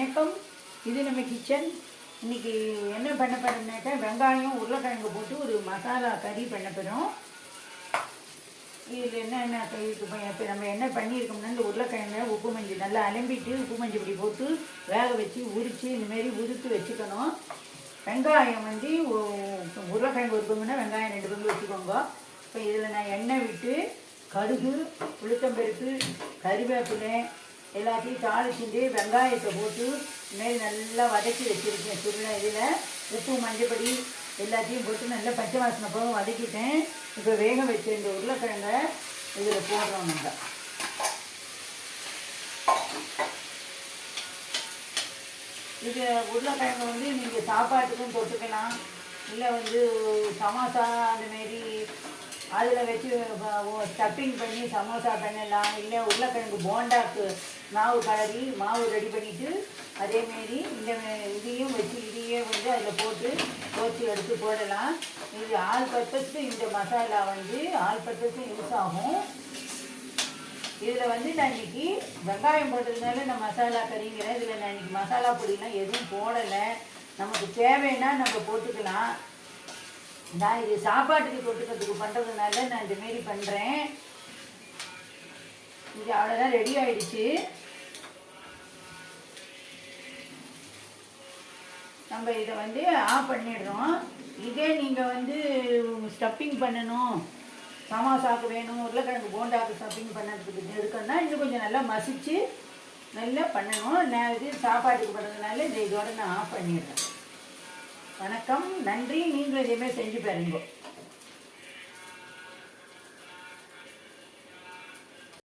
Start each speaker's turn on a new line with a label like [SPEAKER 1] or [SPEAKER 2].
[SPEAKER 1] வணக்கம். இது நம்ம கிச்சன். இன்றைக்கி என்ன பண்ண போகிறோம்னாக்கா, வெங்காயம் உருளைக்கிழங்கு போட்டு ஒரு மசாலா கறி பண்ண போகிறோம். இதில் என்னென்ன இப்போ நம்ம என்ன பண்ணியிருக்கோம்னா, இந்த உருளைக்கிழங்கை உப்பு மஞ்சள் நல்லா அலம்பிட்டு உப்பு மஞ்சள் இப்படி போட்டு வேக வச்சு உரித்து இந்தமாரி உதுத்து வச்சுக்கணும். வெங்காயம் வந்து உருளைக்கிழங்கு ஒரு பங்குனா வெங்காயம் 2 பங்கு வச்சுக்கோங்க. இப்போ இதில் நான் எண்ணெய் விட்டு கடுகு, உளுத்தம்பருப்பு, கறிவேப்பிலை எல்லாத்தையும் தாளிச்சுட்டு வெங்காயத்தை போட்டு இதுமாரி நல்லா வதக்கி வச்சுருக்கேன். சுருளை இதில் உப்பு மஞ்சப்பொடி எல்லாத்தையும் போட்டு நல்லா பச்சை வாசனை போக வதக்கிட்டேன். இப்போ வேக வச்ச இந்த உருளைக்கிழங்கை இதில் போடுறோம். நம்ம இது உருளைக்கிழங்கு வந்து நீங்கள் சாப்பாட்டுக்கும் தொட்டுக்கலாம், இல்லை வந்து சமோசா அந்தமாரி அதில் வச்சு ஸ்டப்பிங் பண்ணி சமோசா பண்ணலாம், இல்லை உருளைக்கிழங்கு போண்டாக்கு மாவு கலரி மாவு ரெடி பண்ணிவிட்டு அதேமாரி இதையும் வச்சு இதையே வந்து அதில் போட்டு தோச்சி எடுத்து போடலாம். இது ஆல் பர்பஸ்க்கு இந்த மசாலா வந்து ஆல் பர்பஸ்க்கும் யூஸ் ஆகும். இதில் வந்து நான் இன்றைக்கி வெங்காயம் போட்டதுனால நான் மசாலா கறிங்கிறேன். இதில் நான் இன்றைக்கி மசாலா பொடிலாம் எதுவும் போடலை. நமக்கு தேவைன்னா நம்ம போட்டுக்கலாம். நான் இது சாப்பாட்டுக்கு தொட்டுக்கிறதுக்கு பண்ணுறதுனால நான் இந்தமாரி பண்ணுறேன். இது அவ்வளோதான், ரெடி ஆகிடுச்சு. நம்ம இதை வந்து ஆஃப் பண்ணிடுறோம். இதே நீங்கள் வந்து ஸ்டப்பிங் பண்ணணும், சமோசாவுக்கு வேணும், உருளைக்கிழங்கு போண்டாக்கு ஸ்டப்பிங் பண்ணுறதுக்கு இருக்குன்னா இன்னும் கொஞ்சம் நல்லா மசித்து நல்லா பண்ணணும். நான் இது சாப்பாட்டுக்கு பண்ணுறதுனால இதோட நான் ஆஃப் பண்ணிடுறேன். வணக்கம், நன்றி. நீங்களும் இதேமாதிரி செஞ்சு பாருங்க.